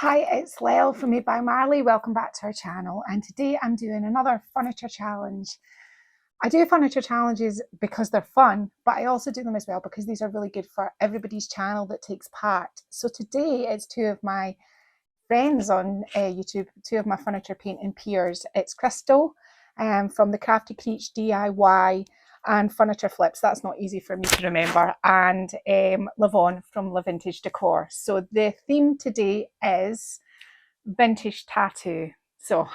Hi, it's Lel from Made by Marley. Welcome back to our channel. And today I'm doing another furniture challenge. I do furniture challenges because they're fun, but I also do them as well because these are really good for everybody's channel that takes part. So today it's two of my friends on YouTube, two of my furniture painting peers. It's Crystal from the Crafty Creech DIY and Furniture Flips. That's not easy for me to remember. And Lavon from Le Vintage Decor. So the theme today is vintage tattoo. So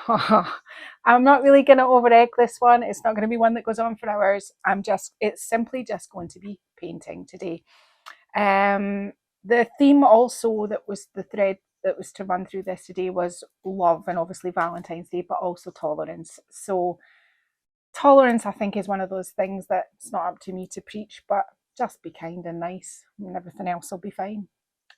I'm not really going to over egg this one. It's not going to be one that goes on for hours. It's simply just going to be painting today. The theme also that was the thread that was to run through this today was love and obviously Valentine's Day, but also tolerance. So tolerance, I think, is one of those things that it's not up to me to preach, but just be kind and nice and everything else will be fine.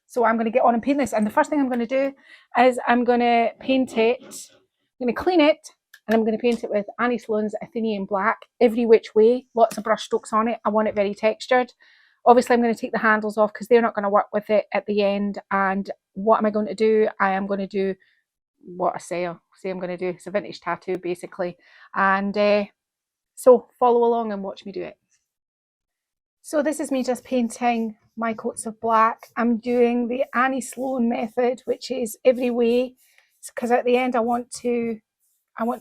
So I'm going to get on and paint this. And the first thing I'm going to do is I'm going to paint it, I'm going to clean it, and I'm going to paint it with Annie Sloan's Athenian Black, every which way, lots of brush strokes on it. I want it very textured. Obviously, I'm going to take the handles off because they're not going to work with it at the end. And what am I going to do? I am going to do what I say I'm going to do. It's a vintage tattoo, basically. And so follow along and watch me do it. So this is me just painting my coats of black. I'm doing the Annie Sloan method, which is every way, because at the end I want to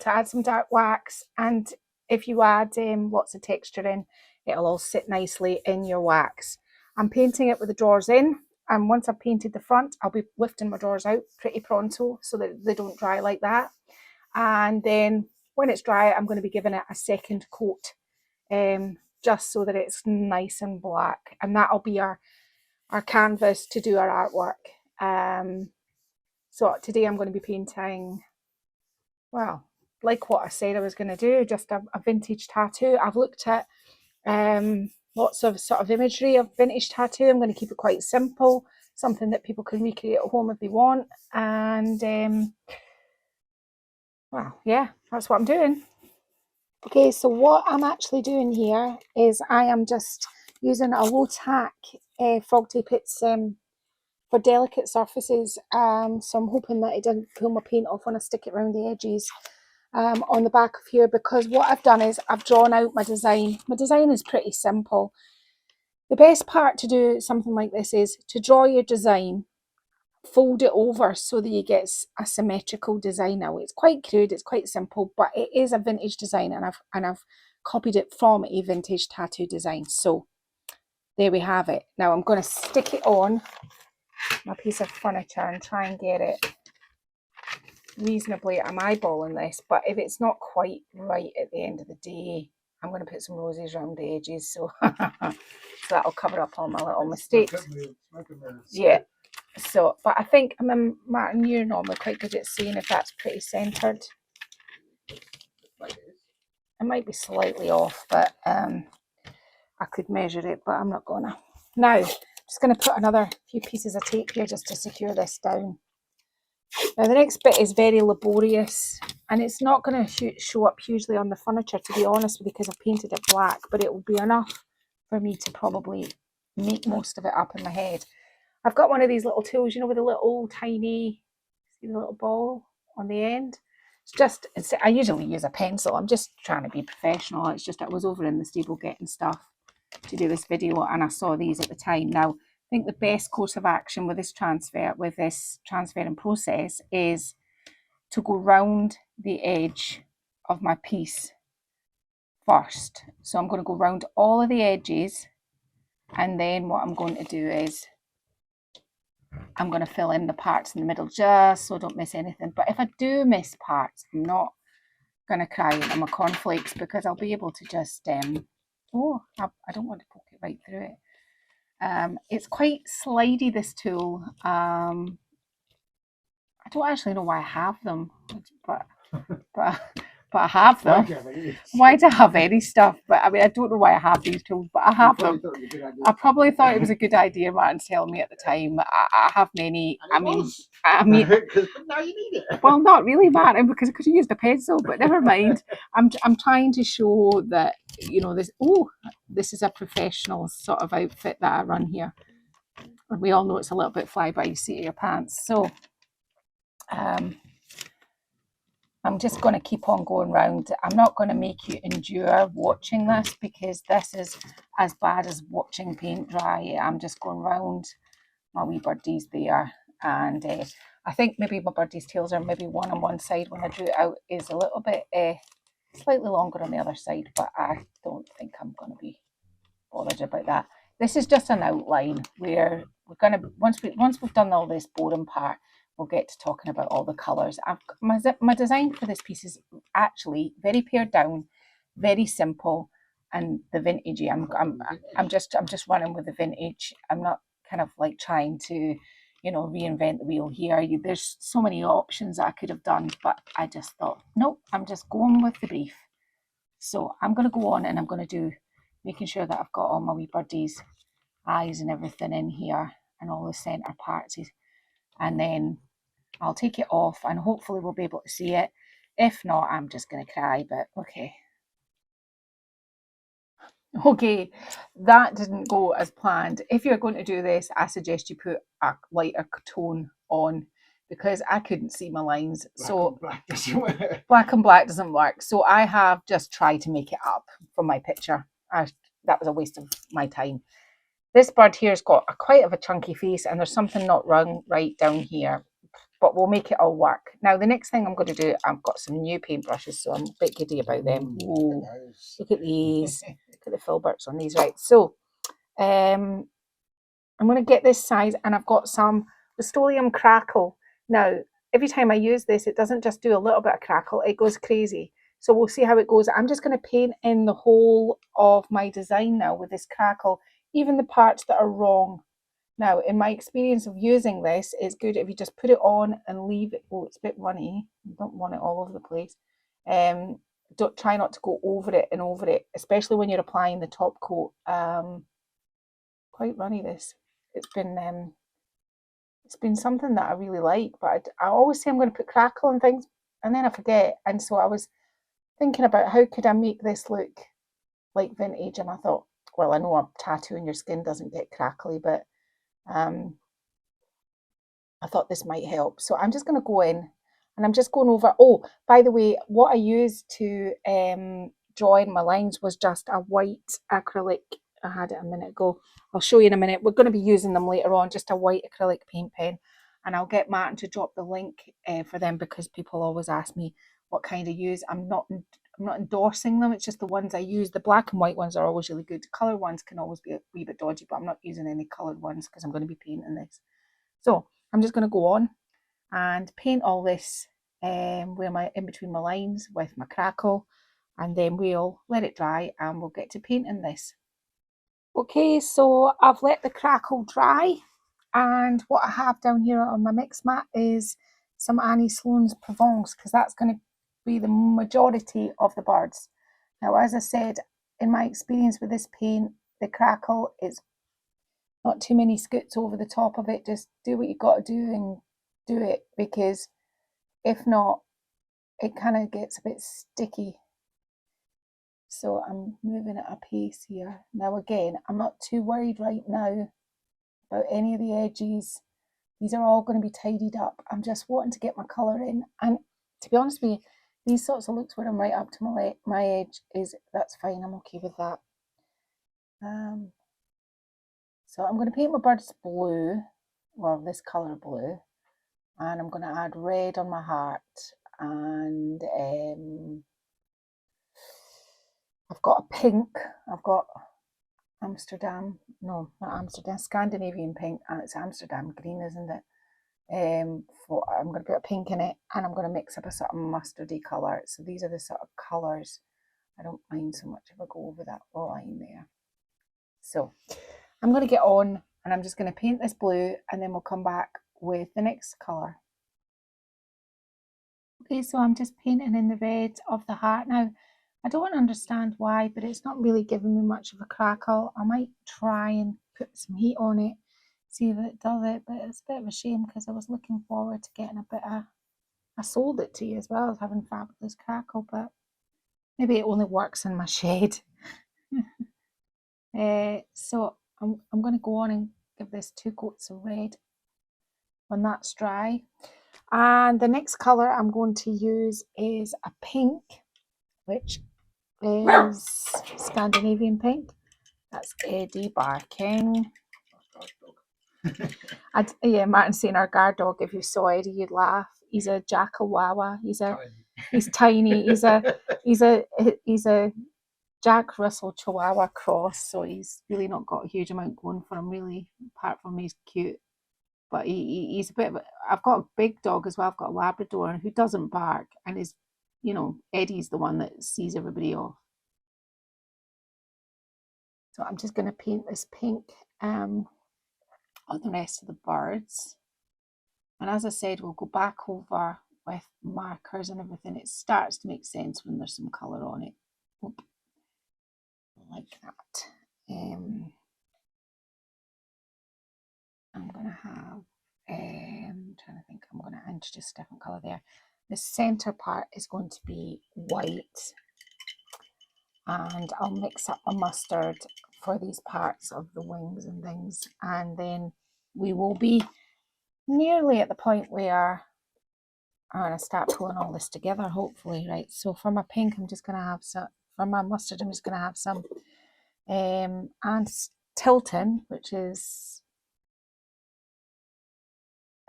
add some dark wax, and if you add lots of texture in, it'll all sit nicely in your wax. I'm painting it with the drawers in, and once I've painted the front, I'll be lifting my drawers out pretty pronto so that they don't dry like that. And then when it's dry, I'm going to be giving it a second coat, just so that it's nice and black, and that'll be our canvas to do our artwork. So today I'm going to be painting, well, like what I said I was going to do, just a vintage tattoo. I've looked at lots of sort of imagery of vintage tattoo. I'm going to keep it quite simple, something that people can recreate at home if they want. And well, yeah, that's what I'm doing. Okay, so what I'm actually doing here is I am just using a low tack frog tape. It's for delicate surfaces, so I'm hoping that it doesn't pull my paint off when I stick it around the edges on the back of here, because what I've done is I've drawn out my design. My design is pretty simple. The best part to do something like this is to draw your design, fold it over so that you get a symmetrical design. Now it's quite crude, it's quite simple, but it is a vintage design, and I've copied it from a vintage tattoo design. So there we have it. Now I'm going to stick it on my piece of furniture and try and get it reasonably. I'm eyeballing this, but if it's not quite right at the end of the day, I'm going to put some roses around the edges, so so that'll cover up all my little mistakes. Yeah. So, but I think, I mean, Martin, you're normally quite good at seeing if that's pretty centered. It might be slightly off, but I could measure it, but I'm not gonna. Now, I'm just going to put another few pieces of tape here just to secure this down. Now the next bit is very laborious, and it's not going to show up hugely on the furniture, to be honest with you, because I've painted it black, but it will be enough for me to probably make most of it up in my head. I've got one of these little tools, you know, with a little tiny, see the little ball on the end? I usually use a pencil. I'm just trying to be professional. It's just I was over in the stable getting stuff to do this video, and I saw these at the time. Now, I think the best course of action with this transferring process is to go round the edge of my piece first. So I'm going to go round all of the edges, and then what I'm going to do is I'm going to fill in the parts in the middle just so I don't miss anything. But if I do miss parts, I'm not going to cry into my cornflakes, because I'll be able to just, I don't want to poke it right through it. It's quite slidey, this tool. I don't actually know why I have them, but I have them. Why do I have any stuff? But I mean, I don't know why I have these tools, but I have them. I probably thought it was a good idea. Martin's telling me at the time. I have many. I mean, now you need it. Well, not really, Martin, because I could have used a pencil. But never mind. I'm trying to show that, you know, this. Oh, this is a professional sort of outfit that I run here. And we all know it's a little bit fly by the seat of your pants. So I'm just going to keep on going round. I'm not going to make you endure watching this because this is as bad as watching paint dry. I'm just going round my wee birdies there, and I think maybe my birdies' tails are maybe one on one side when I drew it out is a little bit slightly longer on the other side, but I don't think I'm going to be bothered about that. This is just an outline where we're going to once we've done all this boring part, we'll get to talking about all the colours. My design for this piece is actually very pared down, very simple, and the vintagey. I'm just running with the vintage. I'm not kind of like trying to, reinvent the wheel here. There's so many options that I could have done, but I just thought, nope, I'm just going with the brief. So I'm going to go on and I'm going to do, making sure that I've got all my wee birdies' eyes and everything in here and all the centre parts. And then I'll take it off and hopefully we'll be able to see it. If not, I'm just going to cry, but okay. Okay, that didn't go as planned. If you're going to do this, I suggest you put a lighter tone on because I couldn't see my lines. Black and black doesn't work. So I have just tried to make it up from my picture. That was a waste of my time. This bird here's got quite of a chunky face and there's something not run right down here, but we'll make it all work. Now, the next thing I'm going to do, I've got some new paintbrushes, so I'm a bit giddy about them. Ooh, look at these. Look at the filberts on these. Right, so I'm going to get this size, and I've got some Rust-Oleum Crackle. Now, every time I use this, it doesn't just do a little bit of crackle, it goes crazy. So we'll see how it goes. I'm just going to paint in the whole of my design now with this crackle, even the parts that are wrong. Now, in my experience of using this, it's good if you just put it on and leave it. Oh, it's a bit runny. You don't want it all over the place. Don't try not to go over it and over it, especially when you're applying the top coat. Quite runny this. It's been something that I really like, but I always say I'm going to put crackle and things, and then I forget. And so I was thinking about how could I make this look like vintage, and I thought, well, I know a tattoo on your skin doesn't get crackly, but I thought this might help. So I'm just going to go in and I'm just going over. Oh, by the way, what I used to draw in my lines was just a white acrylic. I had it a minute ago. I'll show you in a minute. We're going to be using them later on, just a white acrylic paint pen. And I'll get Martin to drop the link for them because people always ask me what kind I use. I'm not endorsing them. It's just the ones I use. The black and white ones are always really good. The colour ones can always be a wee bit dodgy, but I'm not using any coloured ones because I'm going to be painting this. So I'm just going to go on and paint all this in between my lines with my crackle, and then we'll let it dry and we'll get to painting this. Okay, so I've let the crackle dry, and what I have down here on my mix mat is some Annie Sloan's Provence because that's going to be the majority of the birds. Now, as I said, in my experience with this paint, the crackle is not too many scoots over the top of it. Just do what you got to do and do it, because if not, it kind of gets a bit sticky. So I'm moving at a pace here. Now again, I'm not too worried right now about any of the edges. These are all going to be tidied up. I'm just wanting to get my colour in. And to be honest with you, these sorts of looks where I'm right up to my edge, that's fine. I'm okay with that. So I'm going to paint my birds blue, or this colour blue, and I'm going to add red on my heart, and I've got a pink, I've got Amsterdam, no, not Amsterdam, Scandinavian pink, and it's Amsterdam green, isn't it? I'm going to put a pink in it, and I'm going to mix up a sort of mustardy colour. So these are the sort of colours I don't mind so much if I go over that line there. So I'm going to get on and I'm just going to paint this blue, and then we'll come back with the next colour. Okay, so I'm just painting in the red of the heart. Now, I don't understand why, but it's not really giving me much of a crackle. I might try and put some heat on it, see if it does it, but it's a bit of a shame because I was looking forward to getting a bit of, I sold it to you as well as having fabulous crackle, but maybe it only works in my shed. So I'm going to go on and give this 2 coats of red when that's dry. And the next colour I'm going to use is a pink, which is Scandinavian pink. That's Eddie barking. Yeah, Martin's saying our guard dog. If you saw Eddie, you'd laugh. He's a Jackawawa. He's tiny. He's a Jack Russell Chihuahua cross. So he's really not got a huge amount going for him, really, apart from he's cute. But he's a bit of I've got a big dog as well. I've got a Labrador who doesn't bark and is, Eddie's the one that sees everybody off. So I'm just going to paint this pink on the rest of the birds. And as I said, we'll go back over with markers and everything. It starts to make sense when there's some colour on it. Oop. Like that. I'm going to have, I'm trying to think, I'm going to introduce a different colour there. The centre part is going to be white. And I'll mix up a mustard for these parts of the wings and things. And then we will be nearly at the point where I'm going to start pulling all this together, hopefully, right? So for my pink, I'm just going to have some, for my mustard, I'm just going to have some and Tilton, which is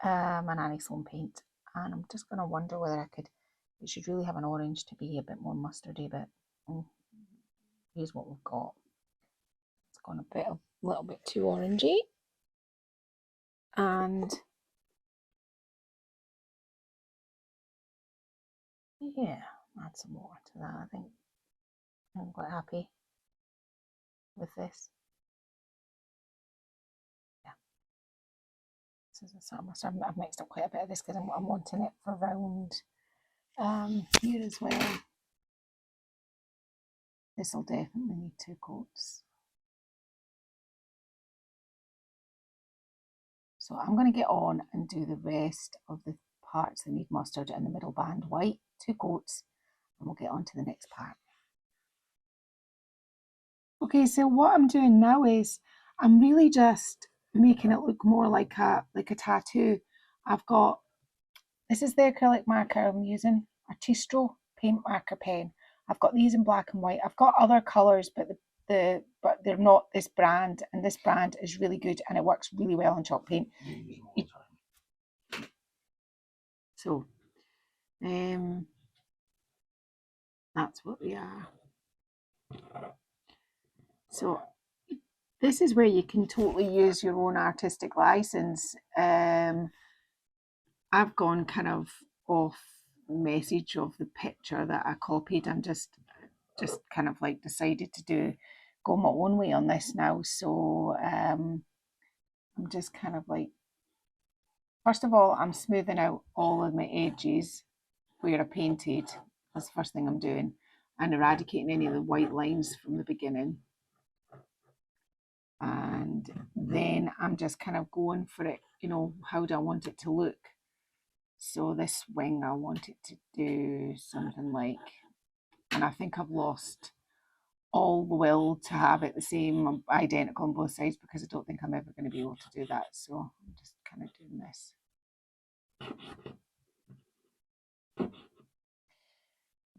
an anisole paint. And I'm just going to wonder whether we should really have an orange to be a bit more mustardy, but here's what we've got. It's gone a little bit too orangey. And yeah, add some water to that. I think I'm quite happy with this. Yeah, this is a sort of mustard. I've mixed up quite a bit of this because I'm wanting it for round here as well. This will definitely need 2 coats. So I'm going to get on and do the rest of the parts that need mustard and the middle band white, 2 coats, and we'll get on to the next part. Okay, so what I'm doing now is I'm really just making it look more like a tattoo. I've got, this is the acrylic marker I'm using, Artistro paint marker pen. I've got these in black and white. I've got other colours, but but they're not this brand, and this brand is really good and it works really well on chalk paint. So that's what we are. So this is where you can totally use your own artistic license. I've gone kind of off message of the picture that I copied and just kind of like decided to go my own way on this now. So I'm just kind of like, first of all, I'm smoothing out all of my edges where I painted. That's the first thing I'm doing, and eradicating any of the white lines from the beginning. And then I'm just kind of going for it, how do I want it to look? So this wing, I want it to do something like, and I think I've lost all the will to have it the same, identical on both sides, because I don't think I'm ever going to be able to do that. So I'm just kind of doing this.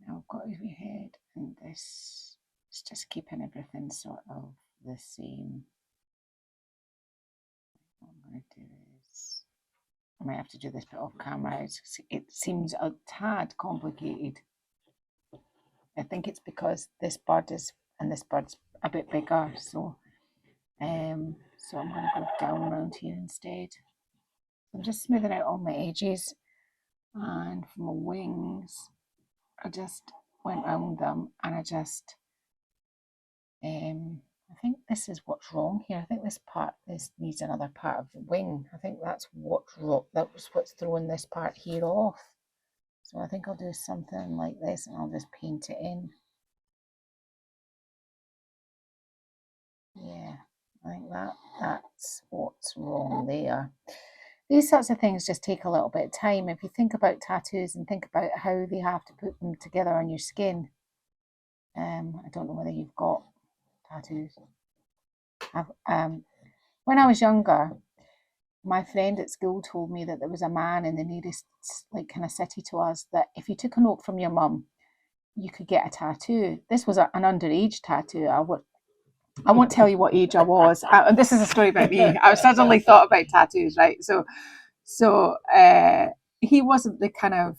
Now I've got his wee head, and this is just keeping everything sort of the same. What I'm going to do is, I might have to do this bit off camera. It seems a tad complicated. I think it's because this bird is, and this bird's a bit bigger, so I'm going to go down around here instead. I'm just smoothing out all my edges, and for my wings, I just went around them, and I just, I think this is what's wrong here. I think this needs another part of the wing. I think that's what's wrong. That was what's throwing this part here off. So I think I'll do something like this, and I'll just paint it in. Yeah, I think that's what's wrong there. These sorts of things just take a little bit of time. If you think about tattoos and think about how they have to put them together on your skin. I don't know whether you've got tattoos. When I was younger, my friend at school told me that there was a man in the nearest like kind of city to us that if you took a note from your mum, you could get a tattoo. This was an underage tattoo. I won't tell you what age I was. This is a story about me. I suddenly thought about tattoos, right? So he wasn't the kind of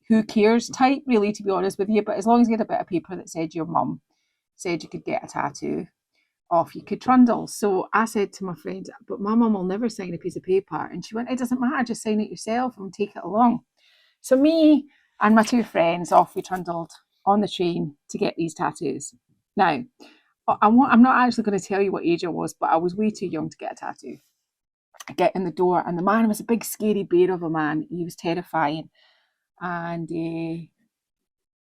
who cares type, really, to be honest with you. But as long as you had a bit of paper that said your mum said you could get a tattoo, off you could trundle. So I said to my friend, but my mum will never sign a piece of paper. And she went, it doesn't matter, just sign it yourself and take it along. So me and my two friends, off we trundled on the train to get these tattoos. Now, I'm not actually going to tell you what age I was, but I was way too young to get a tattoo. I get in the door, and the man was a big, scary bear of a man. He was terrifying. And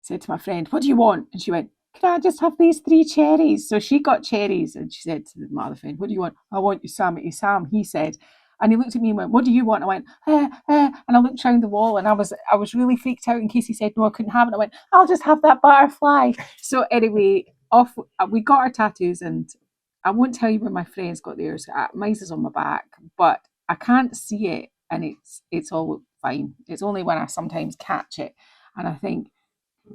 said to my friend, what do you want? And she went, could I just have these 3 cherries? So she got cherries, and she said to my other friend, what do you want? I want Yosemite Sam, he said. And he looked at me and went, what do you want? I went, and I looked round the wall, and I was really freaked out in case he said no, I couldn't have it. I went, I'll just have that butterfly. So anyway, off we got our tattoos, and I won't tell you where my friends got theirs. Mine's is on my back, but I can't see it, and it's all fine. It's only when I sometimes catch it, and I think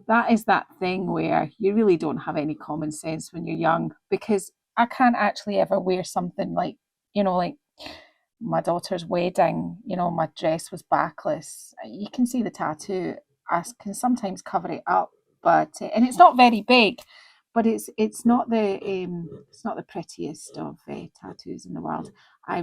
that is that thing where you really don't have any common sense when you're young, because I can't actually ever wear something like, like my daughter's wedding, my dress was backless. You can see the tattoo. I can sometimes cover it up, but and it's not very big, but it's not the prettiest of tattoos in the world. I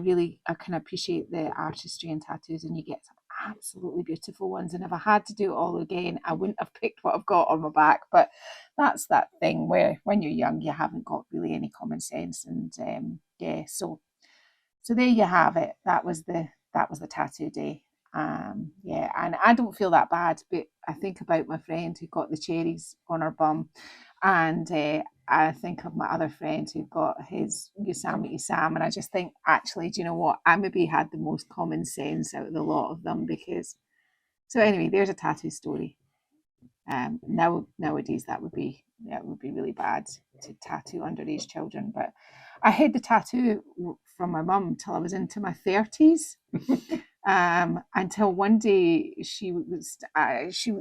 can appreciate the artistry in tattoos, and you get some absolutely beautiful ones. And if I had to do it all again, I wouldn't have picked what I've got on my back. But that's that thing where when you're young, you haven't got really any common sense, and yeah, so there you have it. That was the tattoo day. Yeah, and I don't feel that bad, but I think about my friend who got the cherries on her bum, and I think of my other friend who got his Yosemite Sam, and I just think, actually, do you know what? I maybe had the most common sense out of the lot of them, because. So anyway, there's a tattoo story. Nowadays that would be really bad to tattoo underage children. But I had the tattoo from my mum till I was into my 30s. Until one day she was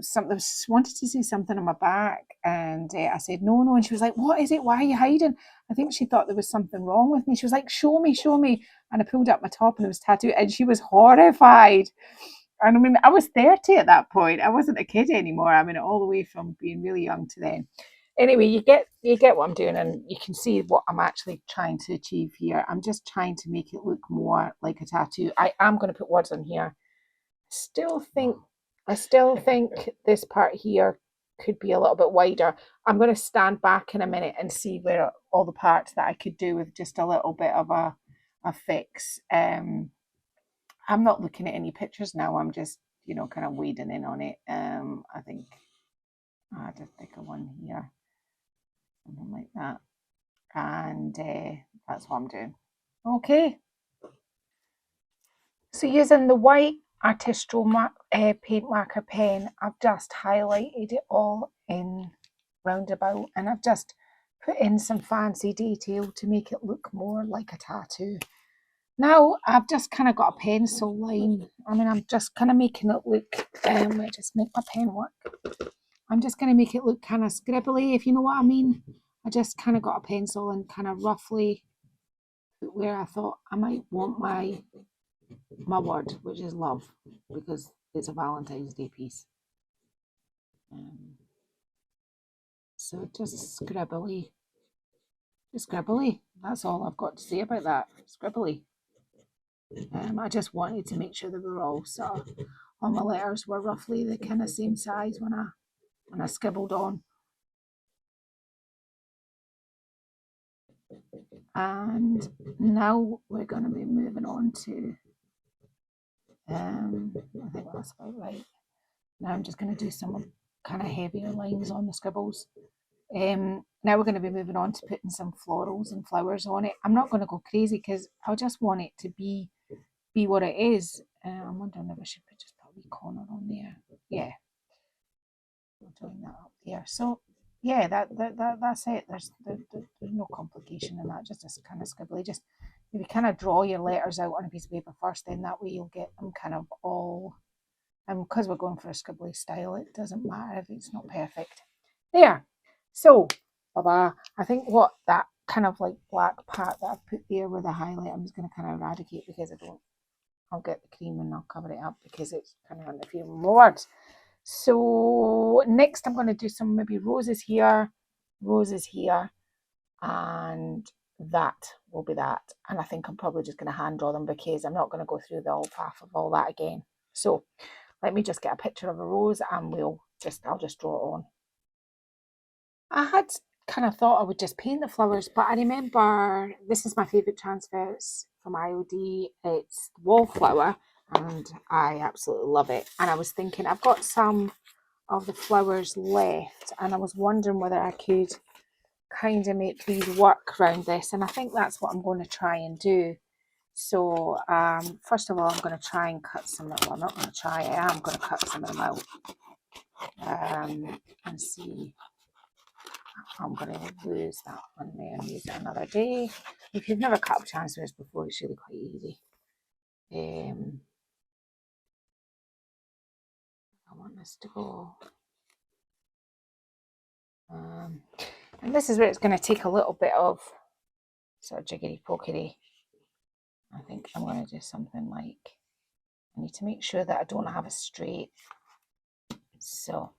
something wanted to say something on my back, and I said no, and she was like, what is it, why are you hiding? I think she thought there was something wrong with me. She was like, show me. And I pulled up my top, and it was tattooed, and she was horrified. And I mean, I was 30 at that point. I wasn't a kid anymore. I mean, all the way from being really young to then. Anyway, you get what I'm doing, and you can see what I'm actually trying to achieve here. I'm just trying to make it look more like a tattoo. I am going to put words on here. Still think I still think this part here could be a little bit wider. I'm going to stand back in a minute and see where all the parts that I could do with just a little bit of a fix. I'm not looking at any pictures now. I'm just, kind of wading in on it. I think I had a thicker one here, something like that. And that's what I'm doing. Okay. So using the white artistral paint marker pen, I've just highlighted it all in roundabout, and I've just put in some fancy detail to make it look more like a tattoo. Now I've just kind of got a pencil line. I mean, I'm just kind of making it look, I just make my pen work. I'm just going to make it look kind of scribbly, if you know what I mean. I just kind of got a pencil and kind of roughly put where I thought I might want my word, which is love, because it's a Valentine's Day piece. Um, so just scribbly. That's all I've got to say about that. Scribbly. I just wanted to make sure they were all all my letters were roughly the kind of same size when I scribbled on. And now we're going to be moving on to, I think that's about right. Now I'm just going to do some kind of heavier lines on the scribbles. Now we're going to be moving on to putting some florals and flowers on it. I'm not going to go crazy because I just want it to be what it is. I'm wondering if I should just put a wee corner on there. Yeah, I'll join that up there. So yeah, that's it. There's no complication in that. Just a kind of scribbly. Just if you kind of draw your letters out on a piece of paper first, then that way you'll get them kind of all, and because we're going for a scribbly style, it doesn't matter if it's not perfect. There. So, bye-bye. I think what that kind of like black part that I've put there with the highlight, I'm just going to kind of eradicate because I'll get the cream and I'll cover it up because it's kind of interfering with my words. So next I'm going to do some maybe roses here, and that will be that. And I think I'm probably just going to hand draw them because I'm not going to go through the whole path of all that again. So let me just get a picture of a rose and I'll just draw it on. I had kind of thought I would just paint the flowers, but I remember this is my favourite transfer. It's from IOD. It's Wallflower and I absolutely love it. And I was thinking I've got some of the flowers left and I was wondering whether I could kind of make these work around this, and I think that's what I'm going to try and do. So first of all, I'm going to try and cut some of them. Well, I'm not going to try, I am going to cut some of them out and see. I'm going to lose that one there and use it another day. If you've never cut up transfers before, it's really quite easy. I want this to go. And this is where it's going to take a little bit of sort of jiggity pokery. I think I'm going to do something like, I need to make sure that I don't have a straight. So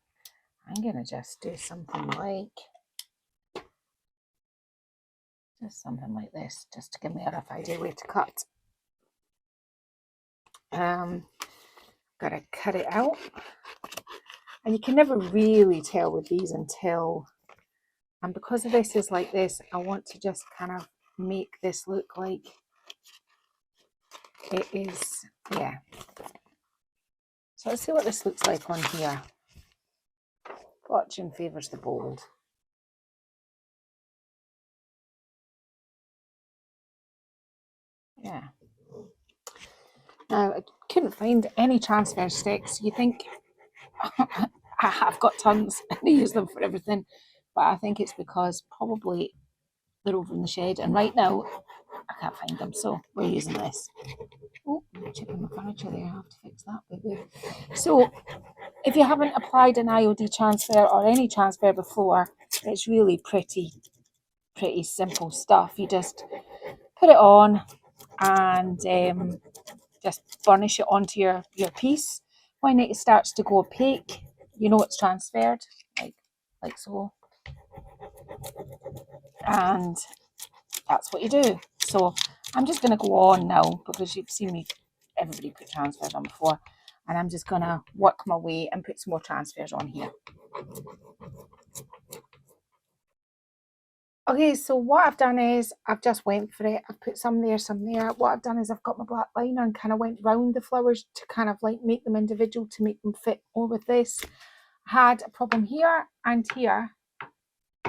I'm going to just do something like this, just to give me a rough idea where to cut. Got to cut it out. And you can never really tell with these until, and because this is like this, I want to just kind of make this look like it is, yeah. So let's see what this looks like on here. Fortune favours the bold. Yeah. Now, I couldn't find any transfer sticks. You think I've got tons and I use them for everything, but I think it's because probably they're over in the shed, and right now I can't find them, so we're using this. Oh, I'm chipping my furniture there. I have to fix that bit. So, if you haven't applied an IOD transfer or any transfer before, it's really pretty simple stuff. You just put it on and just burnish it onto your piece. When it starts to go opaque, you know it's transferred, like so. And that's what you do. So I'm just going to go on now because you've seen me, everybody put transfers on before, and I'm just going to work my way and put some more transfers on here. Okay, so what I've done is I've just went for it. I've put some there, some there. What I've done is I've got my black liner and kind of went round the flowers to kind of like make them individual to make them fit more with this. I had a problem here and here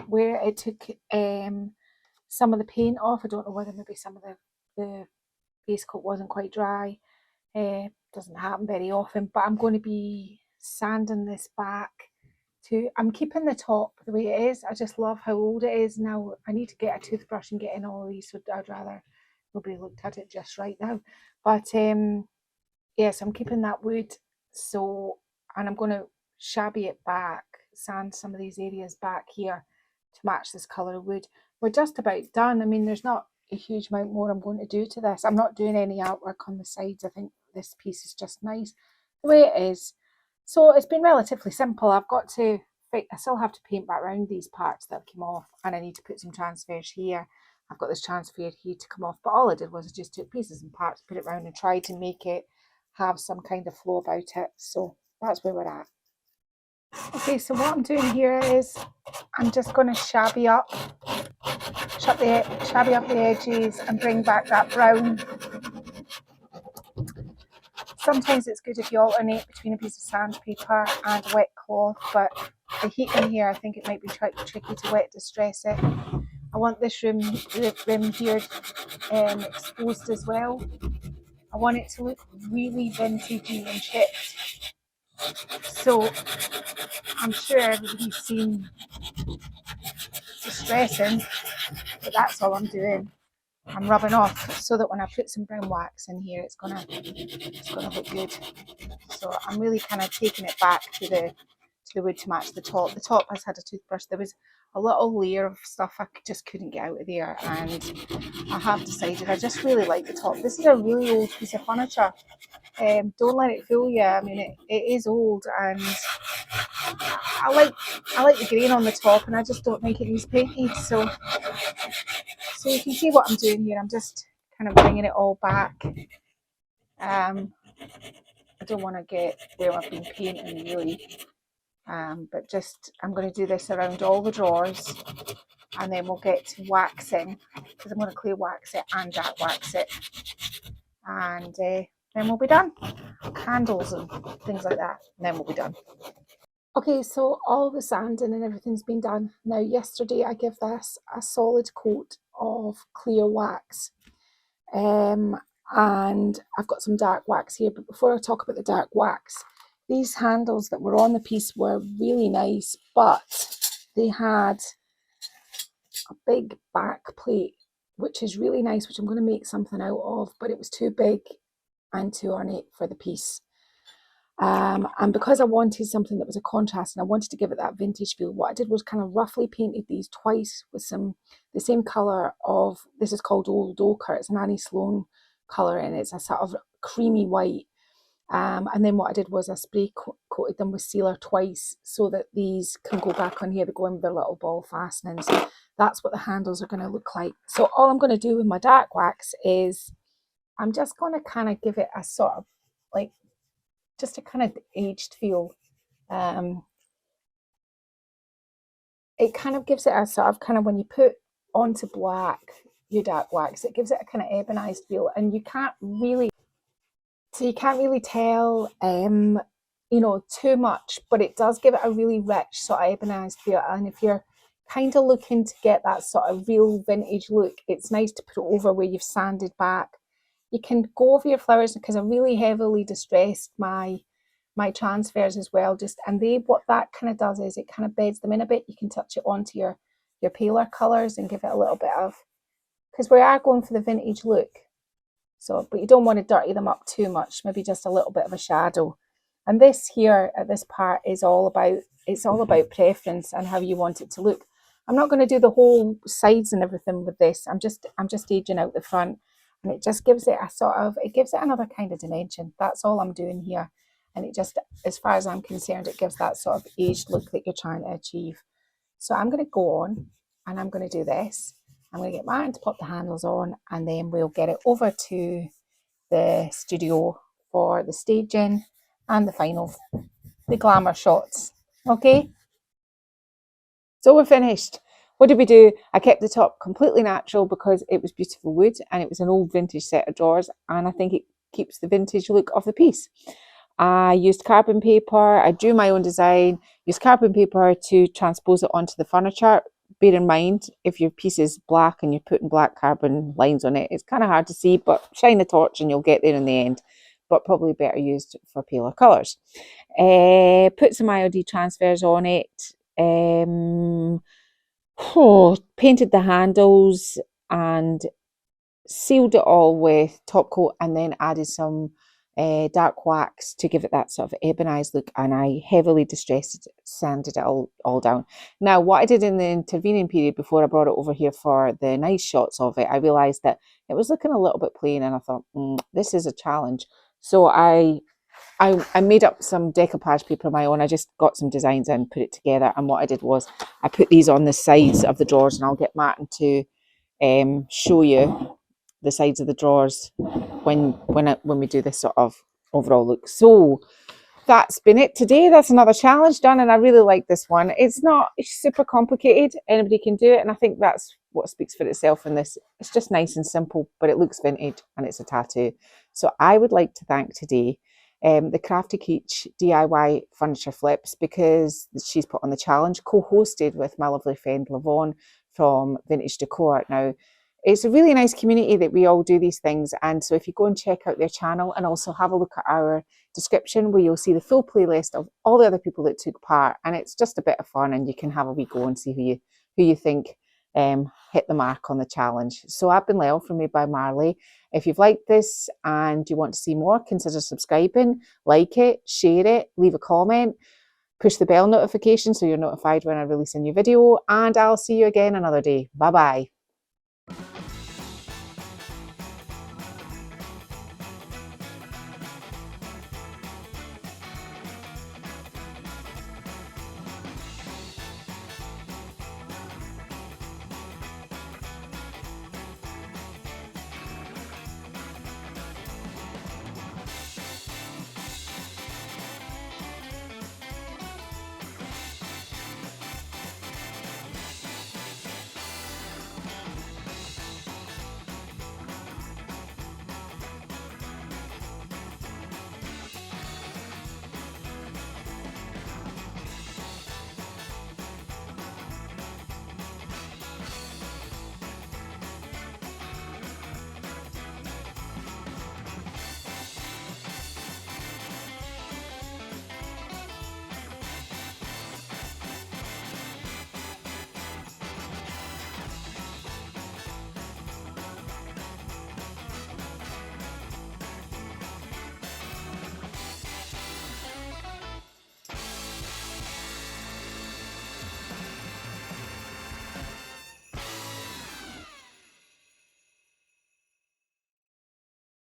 where it took some of the paint off. I don't know whether maybe some of the base coat wasn't quite dry. Doesn't happen very often, but I'm going to be sanding this back too. I'm keeping the top the way it is. I just love how old it is now. I need to get a toothbrush and get in all these, so I'd rather nobody looked at it just right now. But yes, I'm keeping that wood. So, and I'm going to shabby it back, sand some of these areas back here to match this colour of wood. We're just about done. I mean, there's not a huge amount more I'm going to do to this. I'm not doing any artwork on the sides. I think this piece is just nice the way it is. So it's been relatively simple. I still have to paint back around these parts that have come off, and I need to put some transfers here. I've got this transfer here to come off, but all I did was I just took pieces and parts, put it around and tried to make it have some kind of flow about it. So that's where we're at. Okay, so what I'm doing here is I'm just going to shabby up the edges and bring back that brown. Sometimes it's good if you alternate between a piece of sandpaper and a wet cloth, but the heat in here, I think it might be tricky to wet distress it. I want this rim here exposed as well. I want it to look really vintagey and chipped. So I'm sure everybody's seen distressing, but that's all I'm doing. I'm rubbing off so that when I put some brown wax in here, it's gonna look good. So I'm really kind of taking it back to the wood to match the top. The top has had a toothbrush. There was a little layer of stuff I just couldn't get out of there, and I have decided I just really like the top. This is a really old piece of furniture. Don't let it fool you. I mean, it is old, and I like the grain on the top, and I just don't think it needs painted. So you can see what I'm doing here. I'm just kind of bringing it all back. I don't want to get where I've been painting really, but just I'm going to do this around all the drawers, and then we'll get to waxing, because I'm going to clear wax it and dark wax it, and then we'll be done. Candles and things like that, and then we'll be done. Okay, so all the sanding and everything's been done. Now yesterday I gave this a solid coat of clear wax, and I've got some dark wax here. But before I talk about the dark wax, these handles that were on the piece were really nice, but they had a big back plate, which is really nice, which I'm going to make something out of, but it was too big and too ornate for the piece. And because I wanted something that was a contrast and I wanted to give it that vintage feel, what I did was kind of roughly painted these twice with the same colour of, this is called Old Ochre, it's an Annie Sloan colour, and it's a sort of creamy white. And then what I did was I spray coated them with sealer twice so that these can go back on here. They go in with their little ball fastenings. That's what the handles are going to look like. So all I'm going to do with my dark wax is I'm just going to kind of give it a sort of like just a kind of aged feel. It kind of gives it a sort of kind of, when you put onto black your dark wax, it gives it a kind of ebonized feel, and you can't really tell too much, but it does give it a really rich sort of ebonized feel. And if you're kind of looking to get that sort of real vintage look, it's nice to put it over where you've sanded back. You can go over your flowers, because I really heavily distressed my transfers as well, and what that kind of does is it kind of beds them in a bit. You can touch it onto your paler colours and give it a little bit of, because we are going for the vintage look. So, but you don't want to dirty them up too much, maybe just a little bit of a shadow. And this here at this part is all about preference and how you want it to look. I'm not going to do the whole sides and everything with this. I'm just aging out the front, and it just gives it it gives it another kind of dimension. That's all I'm doing here. And it just, as far as I'm concerned, it gives that sort of aged look that you're trying to achieve. So I'm going to go on and I'm going to do this. I'm going to get Martin to pop the handles on, and then we'll get it over to the studio for the staging and the glamour shots. Okay, so we're finished. What did we do? I kept the top completely natural because it was beautiful wood and it was an old vintage set of drawers, and I think it keeps the vintage look of the piece. I used carbon paper. I drew my own design, used carbon paper to transpose it onto the furniture. Bear in mind, if your piece is black and you're putting black carbon lines on it, it's kind of hard to see, but shine the torch and you'll get there in the end, but probably better used for paler colours. Put some IOD transfers on it. Painted the handles and sealed it all with top coat, and then added some dark wax to give it that sort of ebonized look, and I heavily distressed it, sanded it all down. Now, what I did in the intervening period before I brought it over here for the nice shots of it, I realised that it was looking a little bit plain, and I thought, this is a challenge. So I made up some decoupage paper of my own. I just got some designs and put it together, and what I did was I put these on the sides of the drawers, and I'll get Martin to show you the sides of the drawers when we do this sort of overall look. So that's been it today. That's another challenge done, and I really like this one. It's not super complicated. Anybody can do it, and I think that's what speaks for itself in this. It's just nice and simple, but it looks vintage and it's a tattoo. So I would like to thank today the Crafty Keach DIY Furniture Flips, because she's put on the challenge, co-hosted with my lovely friend Lavon from Vintage Decor. Now, it's a really nice community that we all do these things, and so if you go and check out their channel and also have a look at our description, where you'll see the full playlist of all the other people that took part, and it's just a bit of fun, and you can have a wee go and see who you think hit the mark on the challenge. So I've been Lel from Made by Marley. If you've liked this and you want to see more, consider subscribing, like it, share it, leave a comment, push the bell notification so you're notified when I release a new video, and I'll see you again another day. Bye bye.